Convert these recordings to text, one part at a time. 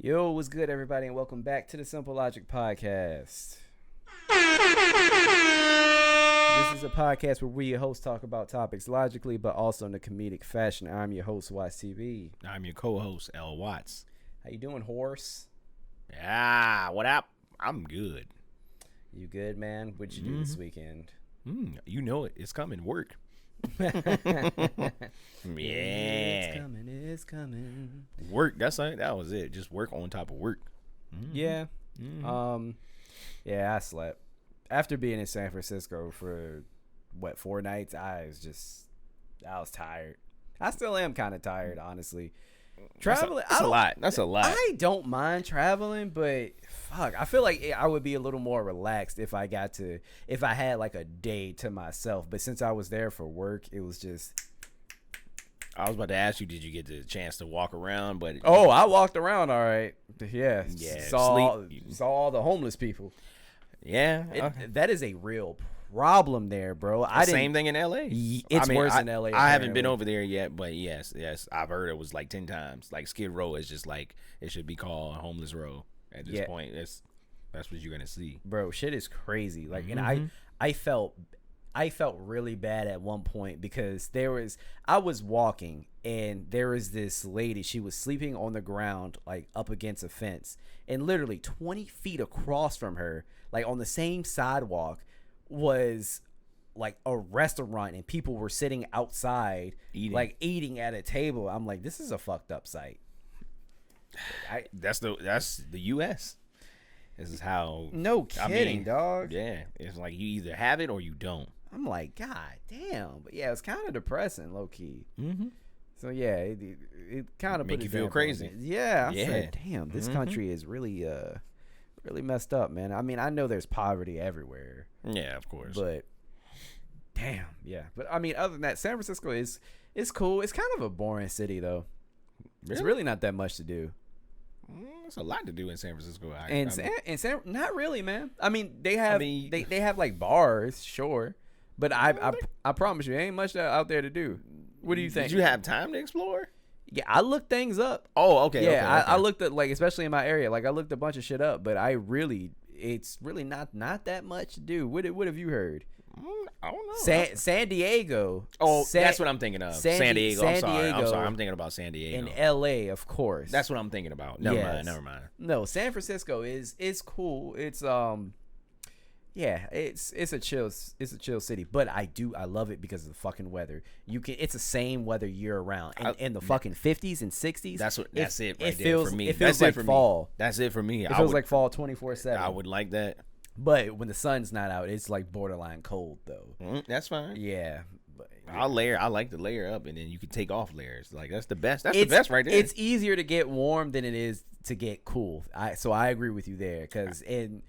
Yo, what's good, everybody, and welcome back to the Simple Logic Podcast. This is a podcast where we, your hosts, talk about topics logically, but also in a comedic fashion. I'm your host, WattsTV. I'm your co-host, L. Watts. How you doing, horse? What up? I'm good. You good, man? What'd you do this weekend? You know it. It's coming. Work. Yeah. It's coming. Work. That was it. Just work on top of work. Yeah. Yeah, I slept. After being in San Francisco for, 4 nights, I was tired. I still am kind of tired, honestly. Traveling, That's a lot. I don't mind traveling, but fuck, I feel like I would be a little more relaxed if I had like a day to myself. But since I was there for work, it was just. I was about to ask you, did you get the chance to walk around? But I walked around all right. Yeah. Saw all the homeless people. Yeah. That is a real problem there, bro. Same thing in LA. It's worse in LA. I haven't been over there yet, but yes, I've heard it was like 10 times. Like Skid Row is just like it should be called Homeless Row at this point. That's what you're gonna see, bro. Shit is crazy. Like, and I felt really bad at one point because I was walking and there was this lady. She was sleeping on the ground, like up against a fence, and literally 20 feet across from her, like on the same sidewalk, was like a restaurant, and people were sitting outside eating at a table. I'm like, this is a fucked up sight. That's the US. This is how. No kidding, dog. Yeah, it's like you either have it or you don't. I'm like, God damn. But yeah, it's kind of depressing, low key. So yeah, it kind of make you feel crazy. Yeah, I said, damn, this country is really really messed up, man. I mean, I know there's poverty everywhere. Yeah, of course. But damn, yeah. But I mean, other than that, San Francisco is cool. It's kind of a boring city though. Really? It's really not that much to do. There's a lot to do in San Francisco. Not really, man. I mean, they have like bars, sure, but I promise you, there ain't much out there to do. What do you think? Did you have time to explore? Yeah, I looked things up. Oh, okay. Yeah, okay. I looked at, like, especially in my area, like I looked a bunch of shit up, but it's really not that much to do. What have you heard? I don't know. San Diego. Oh, that's what I'm thinking of. San Diego. I'm sorry. I'm thinking about San Diego. And L.A., of course. That's what I'm thinking about. Never mind. No, San Francisco is cool. It's yeah, it's a chill city, but I love it because of the fucking weather. It's the same weather year round. In the fucking 50s and 60s. That's it right there for me. It feels like fall. That's it for me. It feels like fall 24/7. I would like that. But when the sun's not out, it's like borderline cold though. That's fine. Yeah. I like to layer up, and then you can take off layers. Like that's the best. That's the best right there. It's easier to get warm than it is to get cool. So I agree with you there, because in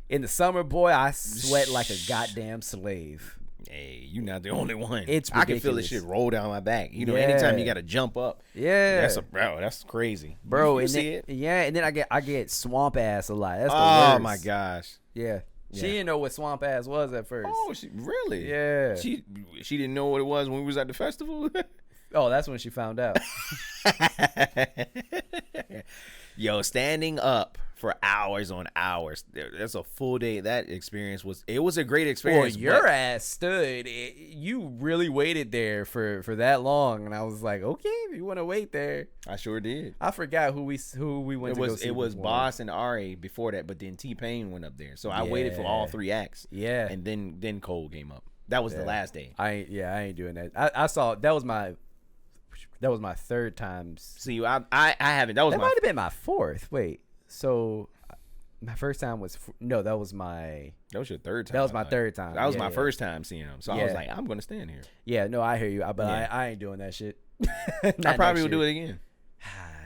the summer, boy, I sweat like a goddamn slave. Hey, you're not the only one. It's ridiculous. I can feel this shit roll down my back. Anytime you got to jump up. Yeah. That's crazy. Bro, you see it? Yeah, and then I get swamp ass a lot. That's the worst. Oh, my gosh. Yeah. She didn't know what swamp ass was at first. Oh, really? Yeah. She didn't know what it was when we was at the festival? Oh, that's when she found out. Yo, standing up for hours on hours. That's a full day. That experience was a great experience. Well, your ass stood. You really waited there for that long, and I was like, okay, if you want to wait there. I sure did. I forgot who we went to go see. It was Boss and Ari before that, but then T-Pain went up there. So I waited for all 3 acts. Yeah. And then Cole came up. That was the last day. I ain't doing that. I saw that was my 3rd time. See, I haven't. That might have been my 4th. Wait, so my first time was that was your 3rd time. That was my 3rd time. That was my first time seeing him. So I was like, I'm gonna stand here. Yeah, no, I hear you, but I ain't doing that shit. I probably will do it again.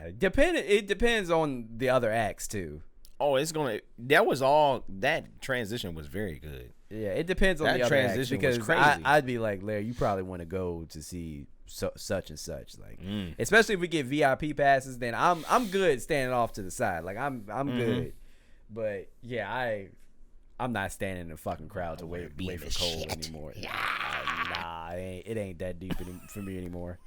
It depends on the other acts too. Oh, that transition was very good. Yeah, it depends on the other acts, because I'd be like, Larry, you probably want to go to see such and such, like especially if we get VIP passes, then I'm good standing off to the side, like I'm good. But yeah, I'm not standing in the fucking crowd to wait for Cole anymore. Nah, it ain't that deep for me anymore.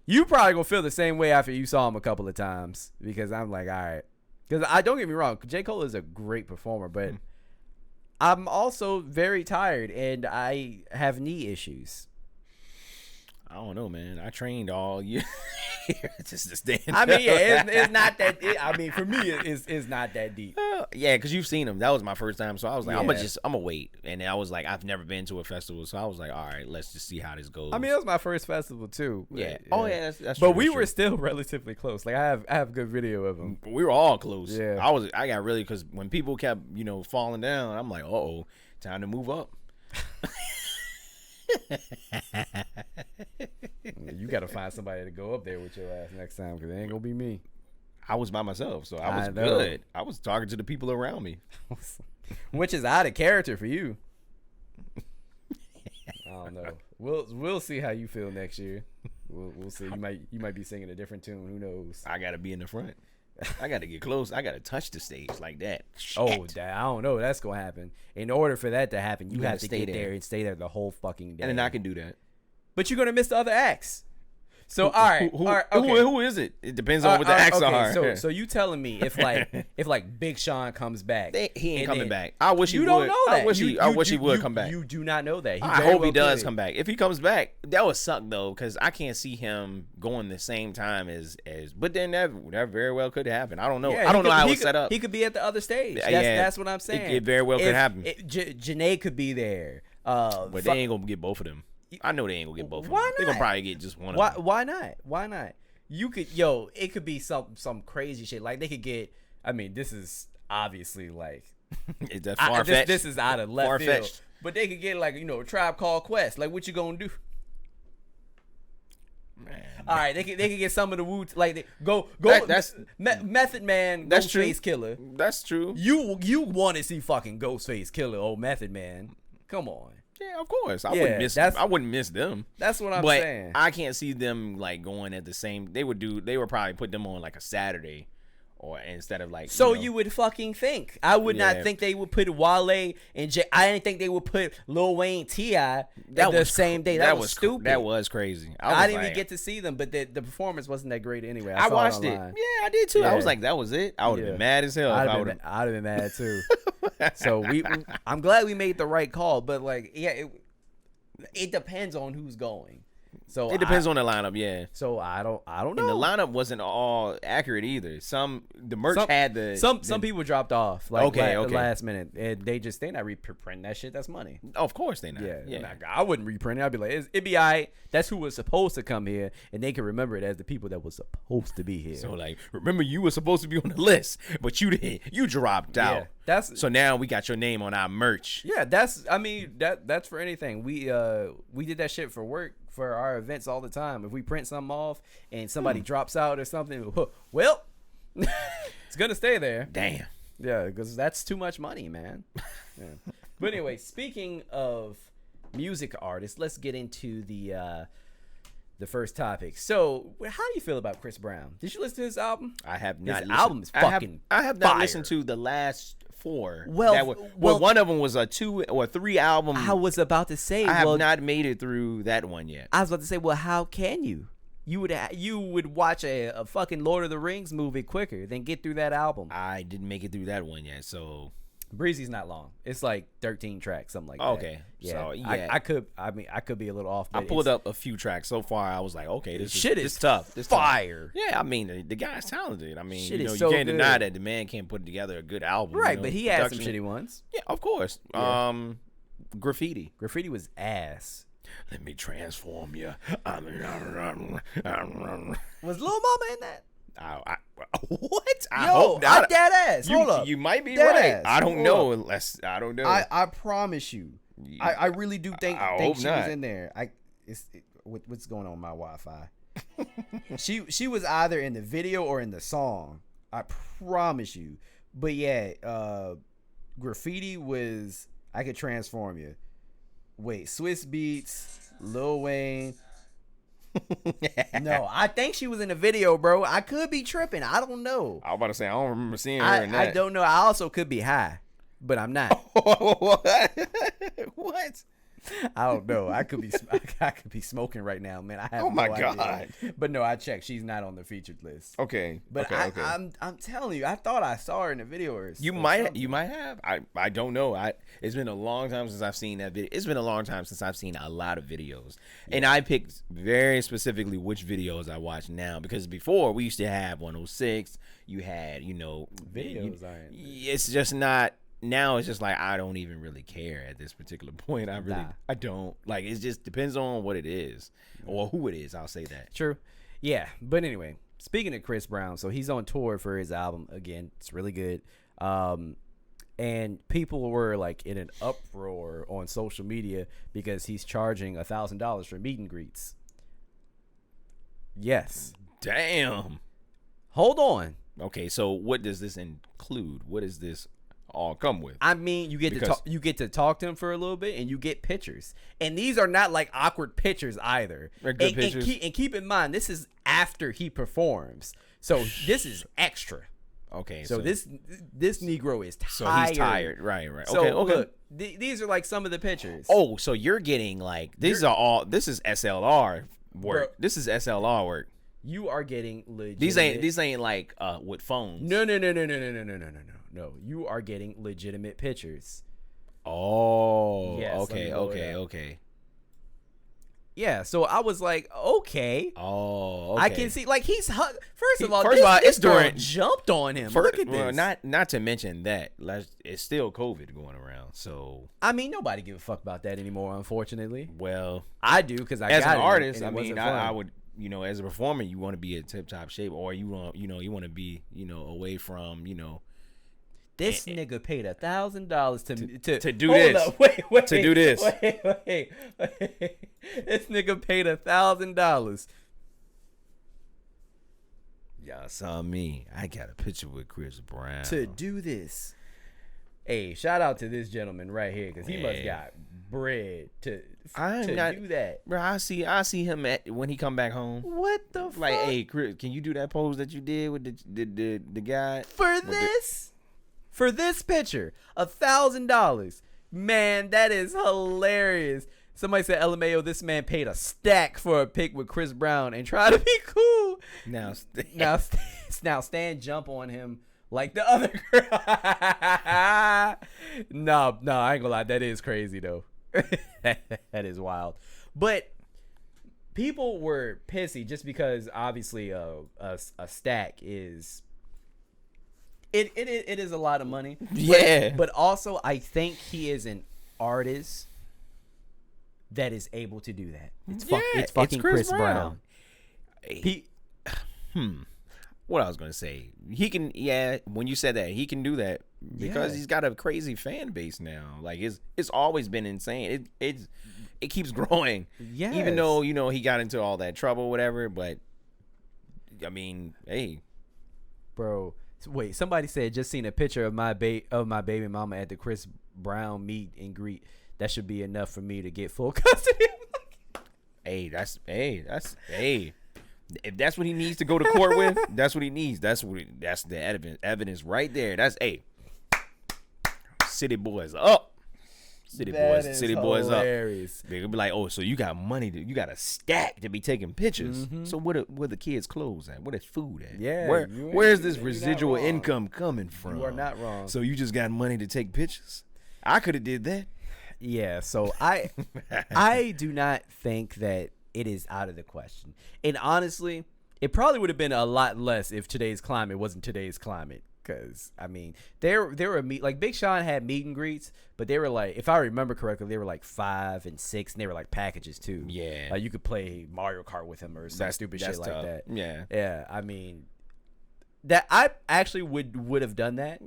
You probably gonna feel the same way after you saw him a couple of times, because I'm like, all right. Because I don't get me wrong, J. Cole is a great performer, but I'm also very tired and I have knee issues. I don't know, man. I trained all year just to stand. I mean, yeah, it's not that. I mean, for me, it's not that deep. Yeah, because you've seen them. That was my first time, so I was like, I'm gonna wait. And I was like, I've never been to a festival, so I was like, all right, let's just see how this goes. I mean, it was my first festival too. Yeah. Oh yeah, that's but true, we that's were true. still relatively close. Like I have good video of them. We were all close. Yeah. I got really, because when people kept falling down, I'm like, time to move up. You got to find somebody to go up there with your ass next time, because it ain't gonna be me. I was by myself, so I was know. good. I was talking to the people around me, which is out of character for you. I don't know. We'll see how you feel next year. We'll see. You might be singing a different tune. Who knows? I gotta be in the front. I gotta get close. I gotta touch the stage like that. Shit. Oh, I don't know. That's gonna happen. In order for that to happen, you have to get there and stay there the whole fucking day. And then I can do that. But you're gonna miss the other acts. So all right, who is it? It depends on what the acts are. So you telling me if Big Sean comes back, he ain't coming back. I wish he would. You don't know that. I wish he would come back. You do not know that. I hope he does come back. If he comes back, that would suck though, because I can't see him going the same time as. But then that very well could happen. I don't know. Yeah, I don't know how it was set up. He could be at the other stage. That's what I'm saying. It very well could happen. Janae could be there. But they ain't gonna get both of them. I know they ain't gonna get both of them. Why not? They're gonna probably get just one of them. Why not? Why not? You could, it could be some crazy shit. Like they could get. I mean, this is obviously like. Is that far-fetched? This is out of left field. Far-fetched. But they could get like a Tribe Called Quest. Like what you gonna do? Man. All right, they could get some of the Wu, like That's Method Man, that's Ghostface Killer. That's true. You want to see fucking Ghostface Killer, old Method Man? Come on. Yeah, of course. I wouldn't miss them. That's what I'm saying. I can't see them like going at the same. They would probably put them on like a Saturday, or instead of like. So you would fucking think. I would not think they would put Wale and Jay. I didn't think they would put Lil Wayne, T.I. the same day. That was stupid. That was crazy. I didn't even get to see them, but the performance wasn't that great anyway. I watched it. Yeah, I did too. Yeah. I was like, that was it. I would have been mad as hell. I'd have been mad too. So I'm glad we made the right call, but like, yeah, it depends on who's going. So it depends on the lineup, yeah. So I don't know. And the lineup wasn't all accurate either. Some people dropped off like okay. last minute. And they not reprinting that shit. That's money. Of course they not. Yeah. I wouldn't reprint it. I'd be like, it'd be all right. That's who was supposed to come here, and they can remember it as the people that was supposed to be here. So like, remember you were supposed to be on the list, but you didn't. You dropped out. So now we got your name on our merch. Yeah, that's for anything. We did that shit for work. For our events all the time. If we print something off and somebody drops out or something, well, it's gonna stay there. Damn. Yeah, because that's too much money, man. Yeah. But anyway, speaking of music artists, let's get into the first topic. So, how do you feel about Chris Brown? Did you listen to his album? I have not. His album is fucking I have not fire. listened to the last 4. Well, one of them was a 2 or 3 album. I was about to say, I have not made it through that one yet. I was about to say, well, how can you? You would watch a fucking Lord of the Rings movie quicker than get through that album. I didn't make it through that one yet, so Breezy's not long. It's like 13 tracks, something like that. Okay. Yeah. So yeah. I could be a little off. But I pulled up a few tracks so far. I was like, okay, this is tough. This fire. Tough. Yeah, I mean the guy's talented. I mean, shit you so can't good. deny that the man can't put together a good album. Right, but he had some shitty ones. Yeah, of course. Yeah. Graffiti. Graffiti was ass. Let me transform you. Was Lil Mama in that? What? I Yo, hope not. I'm dead ass. Hold up. You might be Dead right. ass. I don't know. I don't know. I promise you. I really do think she was in there. What's going on with my Wi-Fi? She was either in the video or in the song. I promise you. But yeah, Graffiti was I Could Transform You. Wait, Swiss Beats, Lil Wayne. No, I think she was in the video, bro. I could be tripping. I don't know. I was about to say I don't remember seeing her in that. I don't know. I also could be high. but I'm not. What? I don't know. I could be smoking right now, man. I have Oh my no God. idea. But no, I checked. She's not on the featured list. Okay. But okay. I'm telling you, I thought I saw her in a video or You might have. I don't know. It's been a long time since I've seen that video. It's been a long time since I've seen a lot of videos. Yeah. And I picked very specifically which videos I watch now, because before we used to have 106. You had, videos. It's just not. Now it's just like I don't even really care at this particular point. I don't. Like, it just depends on what it is or who it is. I'll say that. True. Yeah. But anyway, speaking of Chris Brown, so he's on tour for his album again. It's really good. And people were like in an uproar on social media because he's charging $1,000 for meet and greets. Yes. Damn. Hold on. Okay, so what does this include? What does this all come with? I mean, you get to talk to him for a little bit, and you get pictures. And these are not like awkward pictures either. They're good pictures. And keep in mind, this is after he performs, so this is extra. Okay, so this Negro is tired. So he's tired, right? So okay. Look, these are like some of the pictures. Oh, so you're getting like this is SLR work. This is SLR work. You are getting legit. These ain't like with phones. No. You are getting legitimate pictures. Oh, yes, okay. Yeah, so I was like, okay. Oh, okay. I can see, like, First of all, it's during jumped on him. Look at this. Well, not to mention that it's still COVID going around. So I mean, nobody give a fuck about that anymore, unfortunately. Well, I do, because as an artist, I mean, I would. As a performer, you want to be in tip-top shape, or you want to be, away from, This nigga paid $1,000 to do this. Wait, to do this. Wait. This nigga paid $1,000. Y'all saw me. I got a picture with Chris Brown to do this. Hey, shout out to this gentleman right here, because he must got bread to do that. Bro, I see him when he come back home. What the fuck? Like, hey, Chris, can you do that pose that you did with the guy for this picture? $1,000. Man, that is hilarious. Somebody said, LMAO, this man paid a stack for a pic with Chris Brown and try to be cool. Now Stan jump on him like the other girl. No, I ain't gonna lie. That is crazy, though. That is wild. But people were pissy just because, obviously, a stack is... It is a lot of money. Yeah. But also, I think he is an artist that is able to do that. It's fucking Chris Brown. What I was gonna say, he can. Yeah, when you said that, he can do that because he's got a crazy fan base now. Like it's always been insane. It keeps growing. Yeah. Even though he got into all that trouble, whatever. But I mean, hey, bro. Wait, somebody said just seen a picture of my baby mama at the Chris Brown meet and greet. That should be enough for me to get full custody. Hey. If that's what he needs to go to court with, that's what he needs. That's the evidence right there. That's city boys up. City boys up. They're gonna be like, oh, so you got money you got a stack to be taking pictures. Mm-hmm. So where the kids' clothes at? Where the food at? Yeah. Where's this residual income coming from? You are not wrong. So you just got money to take pictures? I could have did that. Yeah. So I do not think that it is out of the question. And honestly, it probably would have been a lot less if today's climate wasn't today's climate. Because, I mean, there were like Big Sean had meet and greets, but they were like, if I remember correctly, they were like 5 and 6, and they were like packages too. Yeah. Like you could play Mario Kart with him or some stupid shit like that. Yeah. Yeah. I mean, that I actually would have done that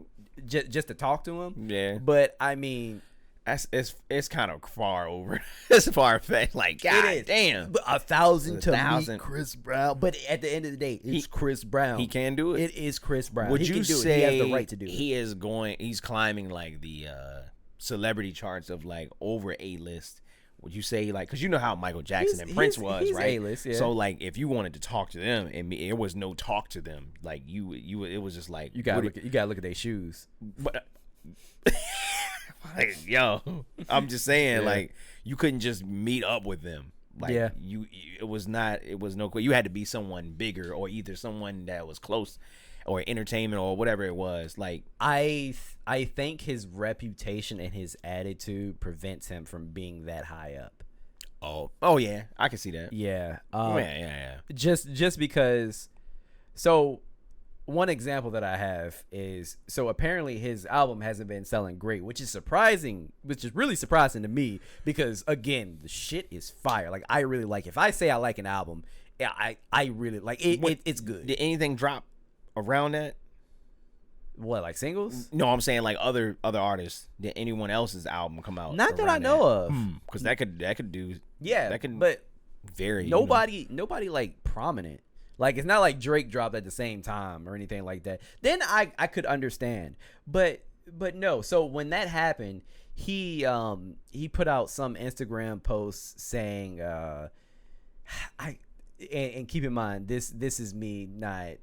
just to talk to him. Yeah. But I mean, it's kind of far over. It's far fetched. Like, God damn. But 1,000 to meet Chris Brown. But at the end of the day, it's Chris Brown. He can do it. It is Chris Brown. Would you say he has the right to do it? He's climbing like the celebrity charts of like over A-list. Would you say like, because you know how Michael Jackson and Prince was, he's right? A-list, yeah. So like, if you wanted to talk to them and there was no talk to them, like it was just like you gotta look at their shoes. But Like, yo, I'm just saying, like, you couldn't just meet up with them. Like, it was no, you had to be someone bigger, or either someone that was close, or entertainment, or whatever it was. Like, I think his reputation and his attitude prevents him from being that high up. Oh yeah, I can see that. Yeah. Yeah. Just because. So, one example that I have is, so apparently his album hasn't been selling great, which is really surprising to me, because again, the shit is fire. Like, I really like, if I say I like an album, I really like it. It's good. Did anything drop around that? What, like singles? No, I'm saying like other artists. Did anyone else's album come out? Not that I know of. Because that could do. Yeah, that could but vary. Nobody like prominent. Like, it's not like Drake dropped at the same time or anything like that. Then I could understand. But no. So when that happened, he put out some Instagram posts saying, and keep in mind, this is me not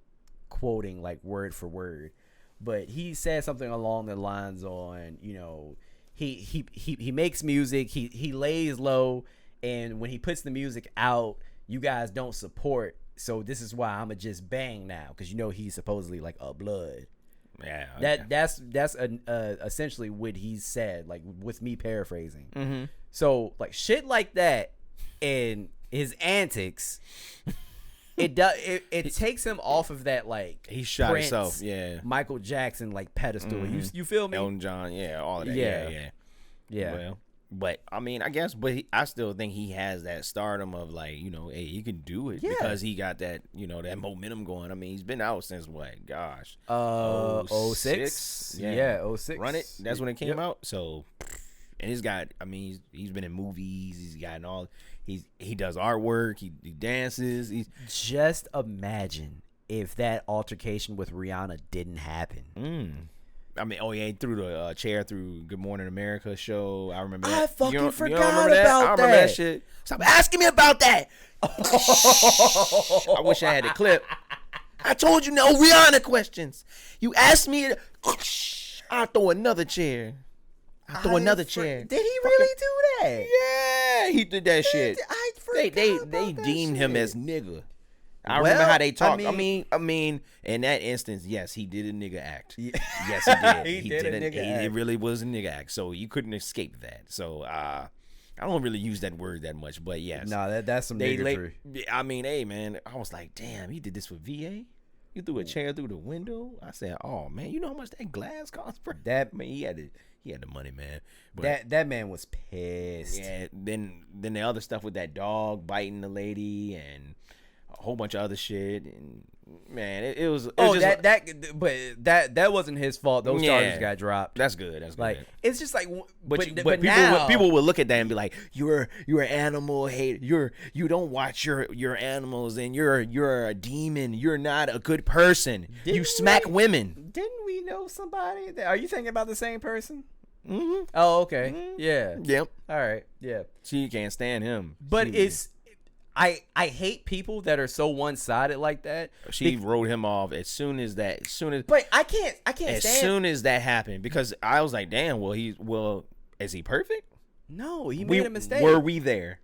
quoting like word for word, but he said something along the lines on, you know, he makes music, he lays low, and when he puts the music out, you guys don't support. So this is why I'ma just bang now, because you know he's supposedly like a blood. Yeah. That's essentially what he said, like, with me paraphrasing. Mm-hmm. So like shit like that, and his antics, it takes him off of that, like, he shot Prince, himself. Yeah. Michael Jackson, like, pedestal. Mm-hmm. You feel me? Elton John. Yeah. All of that. Yeah. Well, but I mean, I guess, but I still think he has that stardom of, like, you know, hey, he can do it because he got that, you know, that momentum going. I mean, he's been out since what? Gosh, 06? Yeah, 06. Run It. That's when it came out. So, and he's got, I mean, he's been in movies. He's gotten all. He does artwork. He dances. Just imagine if that altercation with Rihanna didn't happen. I mean, he threw the chair through Good Morning America show. I remember that. I fucking forgot about that. I remember that shit. Stop asking me about that. I wish I had a clip. I told you no Rihanna questions. You asked me. I'll throw another chair. Did he really do that? Yeah, he did that shit. I forgot They deemed him as nigga. I Well, remember how they talked. I I mean, in that instance, yes, he did a nigga act. Yes, he did. He did a nigga act. It really was a nigga act. So you couldn't escape that. So I don't really use that word that much, but yes. No, that's some niggatry. I mean, hey man, I was like, damn, he did this with VA. You threw a chair through the window. I said, oh man, you know how much that glass cost, bro? That, I mean, he had the money, man. But that man was pissed. Yeah. Then the other stuff with that dog biting the lady and a whole bunch of other shit, and man, it was just that wasn't his fault. Those charges got dropped. That's good. That's good. Like, it's just like, but people will look at that and be like, you're an animal hater. You don't watch your animals, and you're a demon. You're not a good person. You smack women. Didn't we know somebody? Are you thinking about the same person? Mm-hmm. Oh, okay. Mm-hmm. Yeah. Yep. All right. Yeah. She can't stand him. But I hate people that are so one-sided like that. She wrote him off as soon as. But I can't as stand. soon as that happened, because I was like, damn. Well, is he perfect? No, he made a mistake. Were we there?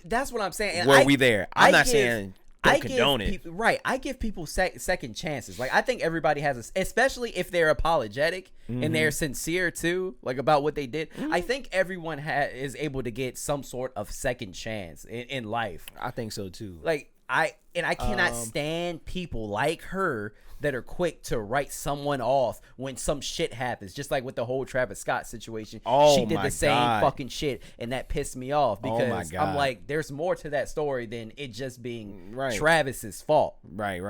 That's what I'm saying. And were we there? I'm not saying don't condone it. Right. I give people second chances. Like, I think everybody has, especially if they're apologetic and they're sincere too, like, about what they did. I think everyone is able to get some sort of second chance in life. I think so too. Like, I cannot stand people like her that are quick to write someone off when some shit happens. Just like with the whole Travis Scott situation. She did the same fucking shit, and that pissed me off because I'm like, there's more to that story than it just being Travis's fault. Right.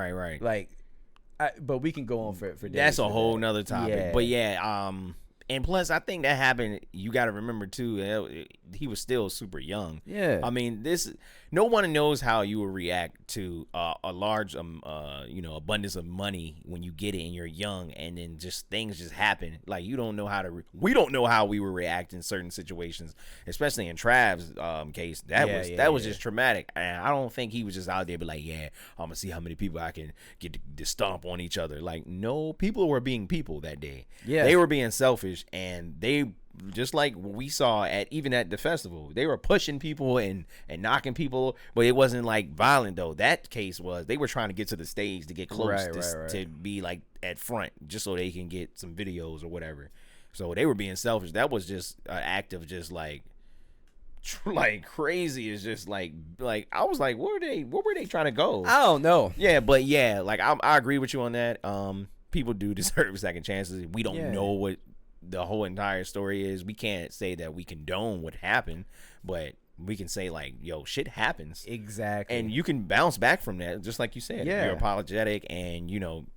Like, but we can go on for days. That's a whole nother topic. Yeah. But yeah, and plus, I think that happened. You got to remember too, he was still super young. Yeah. I mean, no one knows how you will react to a large abundance of money when you get it and you're young, and then just things just happen. Like, you don't know how to we don't know how we would react in certain situations, especially in Trav's case. That was just traumatic, and I don't think he was just out there be like, yeah, I'm gonna see how many people I can get to stomp on each other. Like, no, people were being people that day. Yeah, they were being selfish, and they, just like we saw at the festival, they were pushing people and knocking people, but it wasn't like violent though. That case was they were trying to get to the stage to get close to be like at front, just so they can get some videos or whatever. So they were being selfish. That was just an act of just like crazy. Is just like I was like, where were they trying to go? I don't know. Yeah, but yeah, like I agree with you on that. People do deserve second chances. We don't know what the whole entire story is. We can't say that we condone what happened, but we can say, like, yo, shit happens. Exactly. And you can bounce back from that, just like you said. Yeah. You're apologetic, and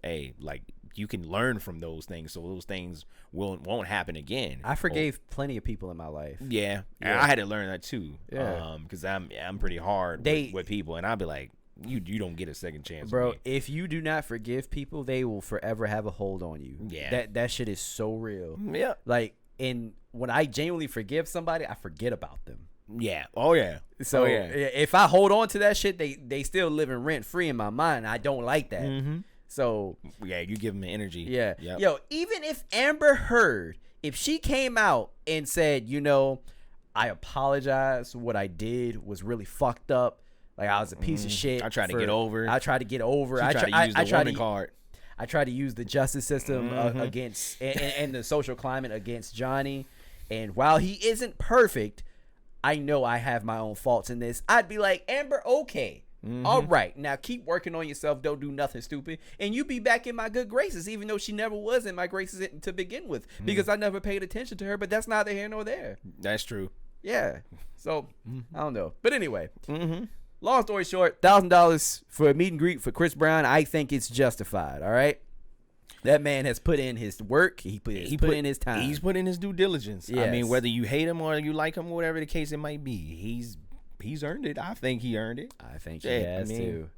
hey, like, you can learn from those things, so those things won't happen again. I forgave plenty of people in my life. Yeah. And I had to learn that too. Yeah. Because I'm pretty hard with people, and I'll be like, you don't get a second chance, bro. If you do not forgive people, they will forever have a hold on you. Yeah, that shit is so real. Yeah, like, and when I genuinely forgive somebody, I forget about them. Yeah. Oh yeah. So if I hold on to that shit, they still living rent free in my mind. I don't like that. Mm-hmm. So yeah, you give them energy. Yeah. Yep. Yo, even if Amber Heard, if she came out and said, I apologize, what I did was really fucked up. Like, I was a piece of shit. I tried to get over. I tried to get over. I tried to use the woman card. I tried to use the justice system against and the social climate against Johnny. And while he isn't perfect, I know I have my own faults in this. I'd be like, Amber, okay. All right. Now keep working on yourself. Don't do nothing stupid. And you be back in my good graces, even though she never was in my graces to begin with, because I never paid attention to her. But that's neither here nor there. That's true. Yeah. So, I don't know. But anyway. Long story short, $1,000 for a meet and greet for Chris Brown. I think it's justified. All right, that man has put in his work. He put in his time. He's put in his due diligence. Yes. I mean, whether you hate him or you like him, whatever the case it might be, he's earned it. I think he earned it. I think he has too.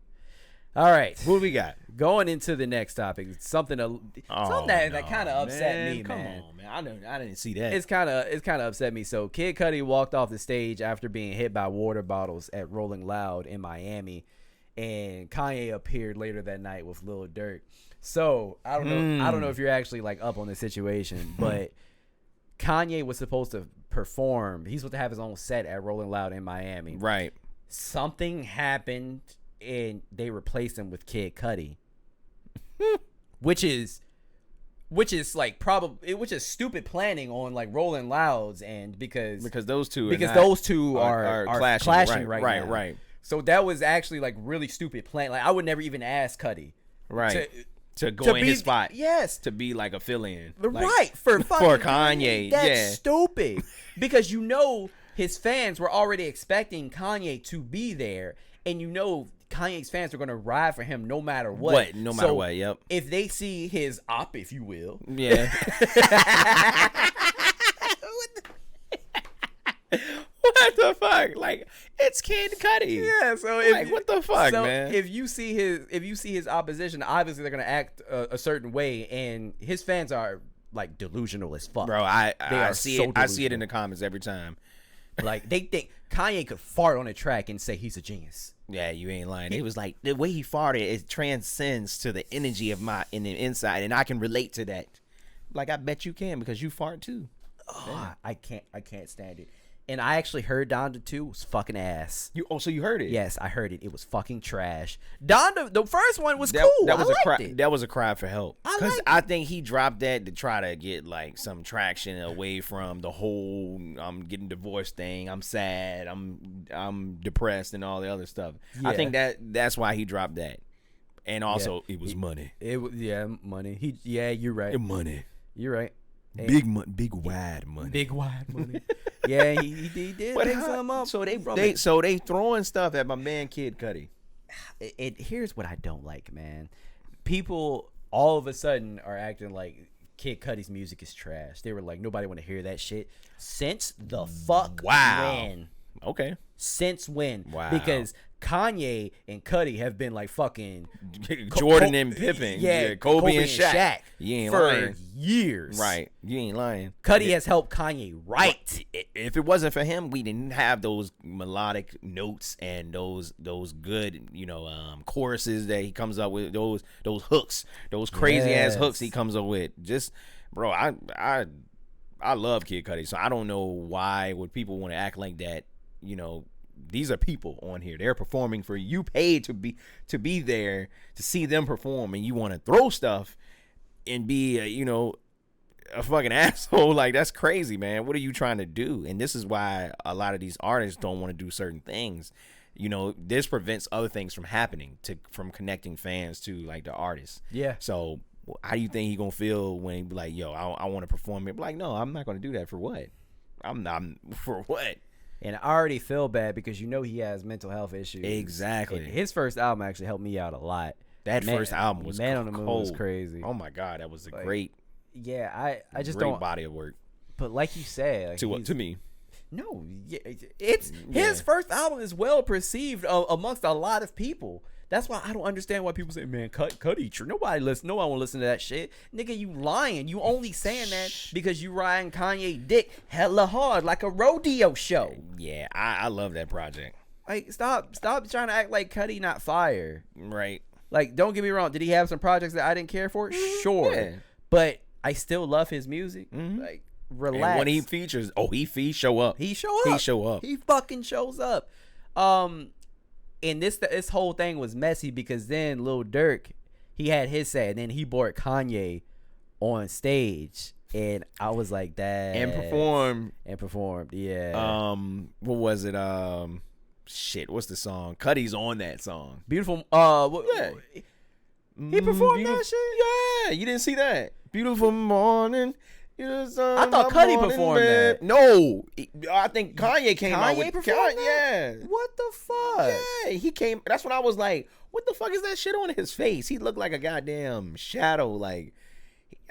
All right, what do we got? Going into the next topic, something that kind of upset me, man. Come on, man. I didn't see that. It's kind of upset me. So Kid Cudi walked off the stage after being hit by water bottles at Rolling Loud in Miami, and Kanye appeared later that night with Lil Durk. So I don't know if you're actually like up on the situation, but Kanye was supposed to perform. He's supposed to have his own set at Rolling Loud in Miami. Right. Something happened, and they replaced him with Kid Cudi, which is like which is stupid planning on like Rolling Loud's end, because those two are clashing right now. Right. So that was actually like really stupid plan. Like, I would never even ask Cudi to go in his spot. Yes, to be like a fill-in. Right, for Kanye. That's stupid, because his fans were already expecting Kanye to be there, and Kanye's fans are going to ride for him no matter what. No matter what, yep. If they see his op, if you will. Yeah. What the fuck? Like, it's Kid Cudi. Yeah, so what the fuck, man? If you see his opposition, obviously they're going to act a certain way, and his fans are like delusional as fuck. Bro, I see it in the comments every time. Like, they think Kanye could fart on a track and say he's a genius. Yeah, you ain't lying. It was like the way he farted, it transcends to the energy of in the inside, and I can relate to that. Like, I bet you can, because you fart too. Oh, I can't stand it. And I actually heard Donda 2 was fucking ass. So you heard it? Yes, I heard it. It was fucking trash. Donda, the first one was cool. That was a cry for help. Because I think he dropped that to try to get like some traction away from the whole I'm getting divorced thing. I'm sad. I'm depressed and all the other stuff. Yeah. I think that's why he dropped that. And also, it was money. Money. You're right. Money. You're right. Big wide money. Big wide money. Yeah, he did make some up. So they throwing stuff at my man Kid Cudi. Here's what I don't like, man. People all of a sudden are acting like Kid Cudi's music is trash. They were like, nobody want to hear that shit. Since the fuck when? Okay. Since when? Wow. Because Kanye and Cudi have been like fucking Jordan and Pippen. Yeah, Kobe and Shaq. You ain't for lying. years. Right. You ain't lying. Cudi has helped Kanye write. If it wasn't for him, we didn't have those melodic notes and those good, choruses that he comes up with, those hooks, those crazy ass hooks he comes up with. Just, bro, I love Kid Cudi, so I don't know why would people want to act like that, These are people on here. They're performing for you. Paid to be there to see them perform, and you want to throw stuff and be a fucking asshole. Like, that's crazy, man. What are you trying to do? And this is why a lot of these artists don't want to do certain things. This prevents other things from happening, from connecting fans to like the artist. Yeah. So how do you think he gonna feel when he be like, yo, I want to perform it? Like, no, I'm not gonna do that. For what? I'm not for what? And I already feel bad because he has mental health issues. Exactly. And his first album actually helped me out a lot. That first album was Man on the Moon was crazy. Oh my God, that was a great. Yeah, I just great don't body of work. But like you said, to me. No, his first album is well perceived amongst a lot of people. That's why I don't understand why people say, man, Cudi. Nobody won't listen to that shit. Nigga, you lying. You only saying that because you riding Kanye dick hella hard like a rodeo show. Yeah, I love that project. Like, stop trying to act like Cudi not fire. Right. Like, don't get me wrong. Did he have some projects that I didn't care for? Sure. Yeah. But I still love his music. Mm-hmm. Like, relax. And when he features, he show up. He show up. He fucking shows up. And this whole thing was messy because then Lil Durk, he had his set, and then he brought Kanye on stage, and I was like, that and performed. Yeah. What was it? Shit. What's the song? Cudi's on that song. Beautiful. Yeah. He performed that shit. Yeah. You didn't see that? Beautiful morning. I thought Cudi performed that. No, I think Kanye came out with Kanye. Yeah. What the fuck? Yeah, he came. That's when I was like, what the fuck is that shit on his face? He looked like a goddamn shadow. Like,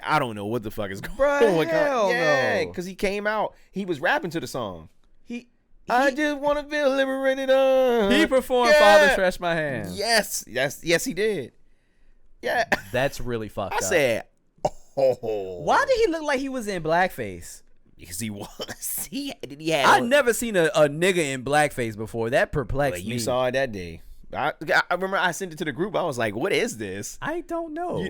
I don't know what the fuck is going on. Hell yeah, no. because he came out. He was rapping to the song. I just want to feel liberated. He performed Father Stretch My Hand. Yes, he did. Yeah. That's really fucked up. I said, why did he look like he was in blackface? Because he was. I've never seen a nigga in blackface before. That perplexed me. You saw it that day. I remember I sent it to the group. I was like, what is this? I don't know.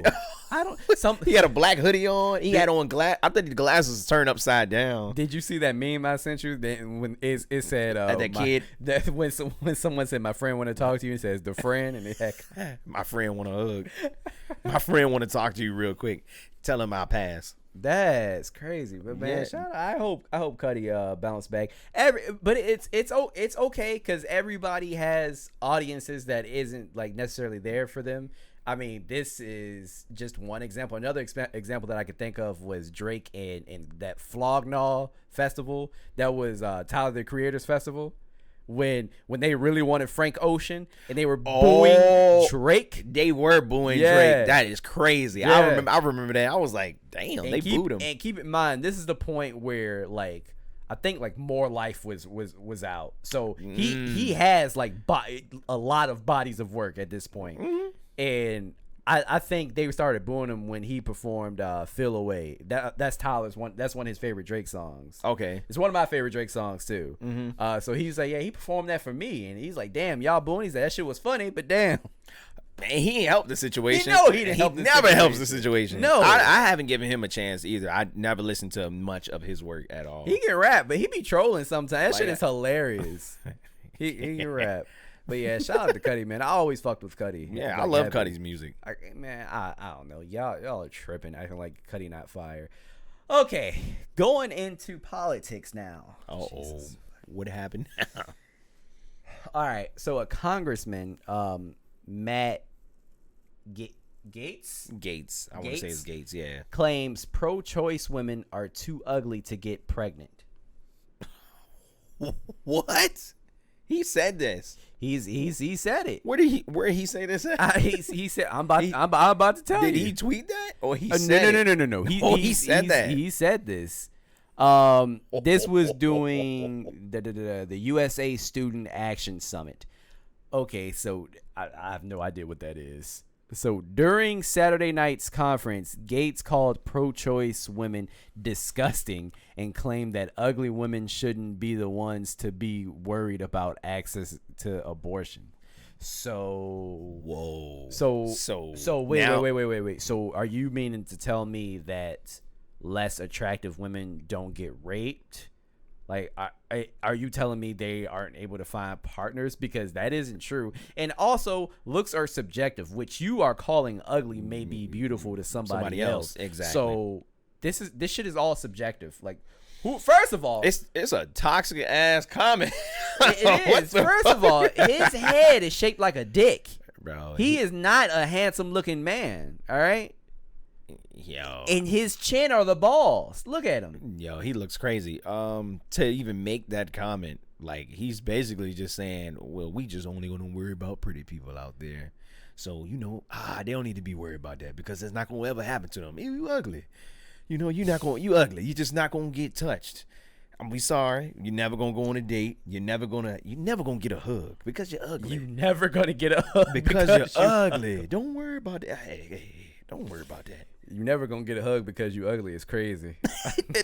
He had a black hoodie on. He had on glass. I thought the glasses turned upside down. Did you see that meme I sent you? When it said kid. That when someone said my friend want to talk to you, it says the friend, and it had my friend want to hug. My friend want to talk to you real quick. Tell him I'll pass. That's crazy, but man, I hope Cudi bounce back. But it's okay because everybody has audiences that isn't like necessarily there for them. I mean, this is just one example. Another example that I could think of was Drake and that Flognaw festival that was Tyler the Creator's festival. When they really wanted Frank Ocean and they were booing Drake. They were booing Drake. That is crazy. Yeah. I remember that. I was like, damn, they booed him. And keep in mind, this is the point where like I think like More Life was out. So he has like a lot of bodies of work at this point. Mm-hmm. And I think they started booing him when he performed "Feel Away." That's Tyler's one. That's one of his favorite Drake songs. Okay, it's one of my favorite Drake songs too. Mm-hmm. So he's like, yeah, he performed that for me, and he's like, damn, y'all booing. He's like, that shit was funny, but damn, man, he didn't help the situation. He didn't help. He never helps the situation. No, I haven't given him a chance either. I never listened to much of his work at all. He can rap, but he be trolling sometimes. That shit is hilarious. he can rap. But yeah, shout out to Cudi, man. I always fucked with Cudi. Yeah, I love Cudi's music. I don't know. Y'all are tripping, acting like Cudi not fire. Okay, going into politics now. Oh, what happened? All right, so a congressman, Matt Gaetz. I want to say it's Gaetz. Yeah. Claims pro-choice women are too ugly to get pregnant. What? He said this. He said it. Where he say this at? He said I'm about to tell you. Did he tweet that or he said no. He said that. He said this. This was doing the USA Student Action Summit. Okay, so I have no idea what that is. So during Saturday night's conference, Gaetz called pro-choice women disgusting and claimed that ugly women shouldn't be the ones to be worried about access to abortion. So wait. So are you meaning to tell me that less attractive women don't get raped? Like, are you telling me they aren't able to find partners? Because that isn't true. And also, looks are subjective. Which you are calling ugly may be beautiful to somebody else. Exactly. So this shit is all subjective. Like, first of all, it's a toxic ass comment. It is. First of all, his head is shaped like a dick. Bro, he is not a handsome looking man. All right. Yo. And his chin are the balls. Look at him. Yo, he looks crazy. To even make that comment, like, he's basically just saying, well, we just only gonna worry about pretty people out there. So, they don't need to be worried about that because it's not gonna ever happen to them. You ugly. You ugly. You just not gonna get touched. We sorry. You're never gonna go on a date. You're never gonna get a hug because you're ugly. You're never gonna get a hug because you're ugly. Don't worry about that. Hey, don't worry about that. You're never gonna get a hug because you ugly. It's crazy.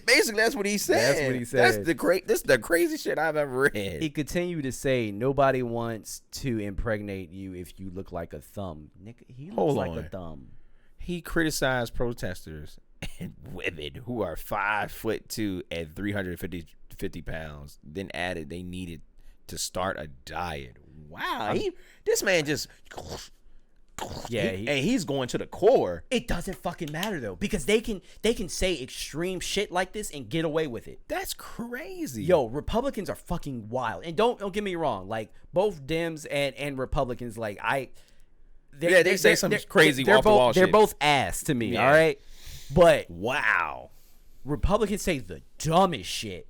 Basically, that's what he said. That's what he said. This is the crazy shit I've ever read. He continued to say, "Nobody wants to impregnate you if you look like a thumb." Nick, he looks like a thumb. He criticized protesters and women who are 5'2" and 350 pounds. Then added they needed to start a diet. Wow, this man just. Yeah, and he's going to the core. It doesn't fucking matter though, because they can say extreme shit like this and get away with it. That's crazy. Yo, Republicans are fucking wild, and don't get me wrong. Like both Dems and Republicans, like they say some crazy off the wall shit. They're both ass to me. Yeah. All right, but wow, Republicans say the dumbest shit.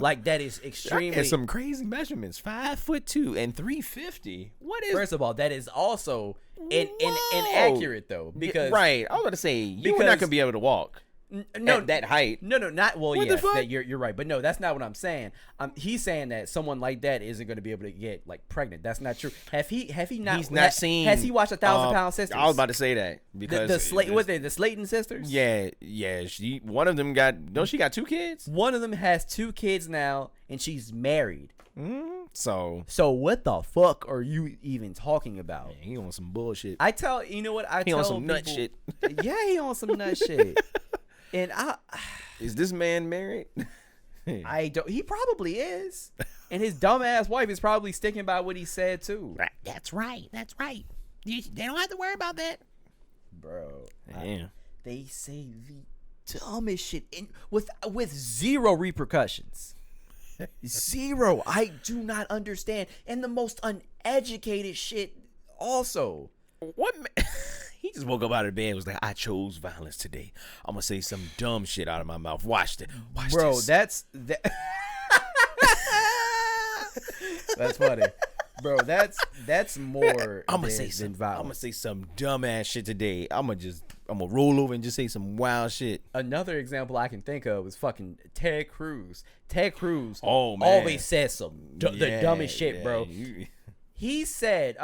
Like that is extremely. And some crazy measurements: 5'2" and 350. What is? First of all, that is also inaccurate though, because right. I was about to say you're not gonna be able to walk. at that height. No, not well. Yes, you're right, but no, that's not what I'm saying. He's saying that someone like that isn't going to be able to get like pregnant. That's not true. Have he not? He's not seen. Has he watched 1,000-Pound Sisters? I was about to say that because the Slayton sisters. Yeah. One of them got. Don't she got 2 kids? One of them has 2 kids now, and she's married. So what the fuck are you even talking about? Man, he on some bullshit. You know what? He on some nut shit. Yeah, he on some nut shit. And is this man married? He probably is. And his dumbass wife is probably sticking by what he said too. That's right. They don't have to worry about that, bro. Yeah. They say the dumbest shit with zero repercussions. Zero. I do not understand. And the most uneducated shit also. What? He just woke up out of bed and was like, I chose violence today. I'm going to say some dumb shit out of my mouth. Watch this. Bro, that's funny. Bro, that's more I'm going to say some violence. I'm going to say some dumbass shit today. I'm going to roll over and just say some wild shit. Another example I can think of is fucking Ted Cruz. Ted Cruz always says the dumbest shit, bro. He said,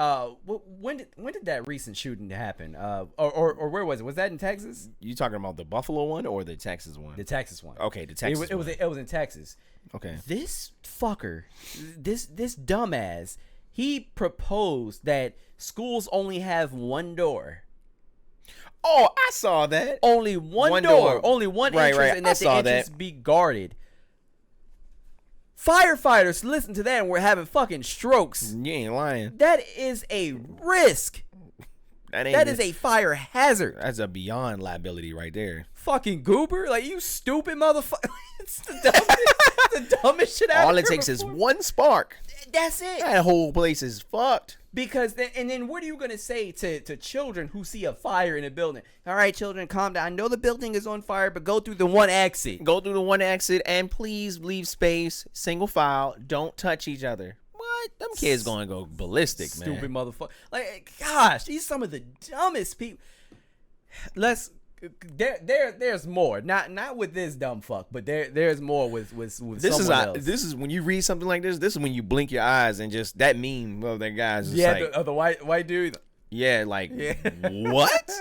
when did that recent shooting happen? Or where was it? Was that in Texas? You talking about the Buffalo one or the Texas one? The Texas one. Okay, the Texas one. It was in Texas. Okay. This fucker, this dumbass, he proposed that schools only have one door. Oh, I saw that. Only one door. Only one entrance, and that the entrance be guarded. Firefighters listen to that and we're having fucking strokes. You ain't lying. That is a risk. That is a fire hazard. That's a beyond liability right there. Fucking goober. Like, you stupid motherfucker. It's the dumbest shit I've All it takes is one spark. That's it. That whole place is fucked. Because then what are you going to say to children who see a fire in a building? All right, children, calm down. I know the building is on fire, but go through the one exit. Go through the one exit and please leave space, single file. Don't touch each other. What? Them kids going to go ballistic, man. Stupid motherfucker. Like, gosh, these are some of the dumbest people. Let's there's more. Not with this dumb fuck, but there's more with someone else. This is when you read something like this. This is when you blink your eyes and just that meme of that guy's just the white dude. Yeah, like what?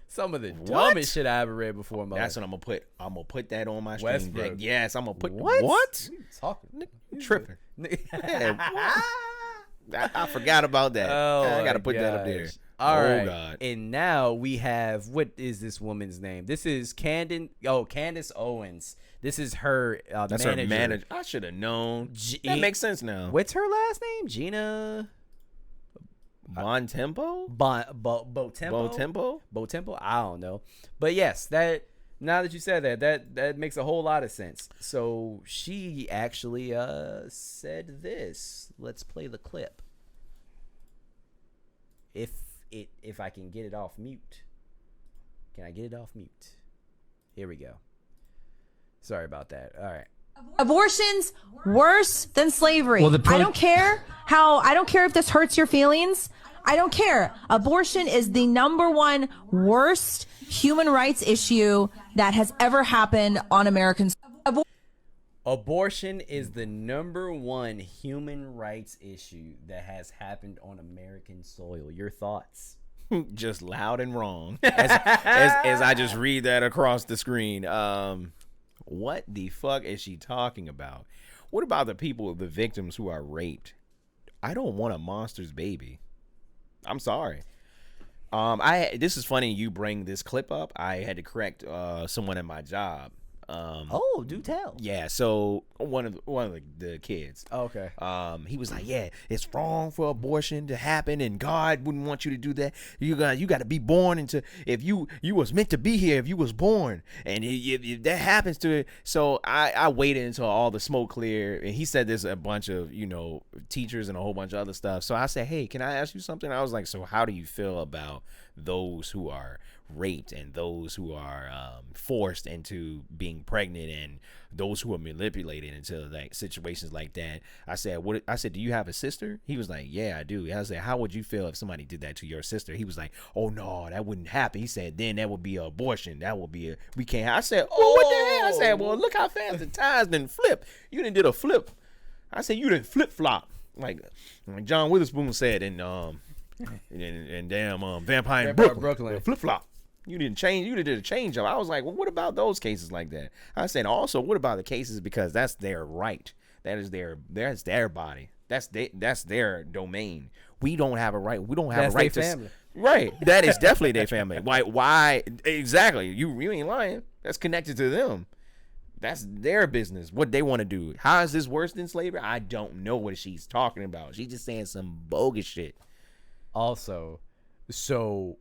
Some of the dumbest shit I ever read before. That's what I'm gonna put. I'm gonna put that on my stream Westbrook. deck. Yes, I'm gonna put what? What? You talking? You tripping? Yeah, I forgot about that. I gotta put that up there. All right. God. And now we have, what is this woman's name? This is Candace Owens. This is her That's manager. her manager. I should have known. That makes sense now. What's her last name? Gina Bontempo? Botempo? I don't know. But yes, that now that you said that makes a whole lot of sense. So she actually said this. Let's play the clip. If I can get it off mute. Can I get it off mute? Here we go. Sorry about that. All right. Abortion's worse than slavery. Well, I don't care if this hurts your feelings. I don't care. Abortion is the #1 worst human rights issue that has ever happened on American soil. Abortion is the #1 human rights issue that has happened on American soil. Your thoughts? Just loud and wrong. As I just read that across the screen. What the fuck is she talking about? What about the victims who are raped? I don't want a monster's baby. I'm sorry. This is funny you bring this clip up. I had to correct someone at my job. Do tell. Yeah, so one of the kids. Oh, okay. He was like, "Yeah, it's wrong for abortion to happen, and God wouldn't want you to do that. You got to be born into if you was meant to be here if you was born, and if that happens to it." So I waited until all the smoke cleared, and he said there's a bunch of teachers and a whole bunch of other stuff. So I said, "Hey, can I ask you something?" I was like, "So how do you feel about those who are raped and those who are forced into being pregnant and those who are manipulated into like situations like that?" I said, do you have a sister? He was like, "Yeah, I do." I said, "How would you feel if somebody did that to your sister?" He was like, "Oh no, that wouldn't happen." He said, "Then that would be an abortion. That would be we can't." I said, "Oh, what the hell?" I said, "Well, look how fast the times didn't flip. You didn't did a flip." I said, "You didn't flip flop like John Witherspoon said in Vampire in Brooklyn. Flip flop. You didn't change. You did a change up. I was like, well, what about those cases like that? I said, also, what about the cases because that's their right. That's their body. That's their domain. We don't have a right. We don't have a right to family. Right. That is definitely their family. Why? Exactly. You ain't lying. That's connected to them. That's their business. What they want to do. How is this worse than slavery? I don't know what she's talking about. She's just saying some bogus shit. Also, so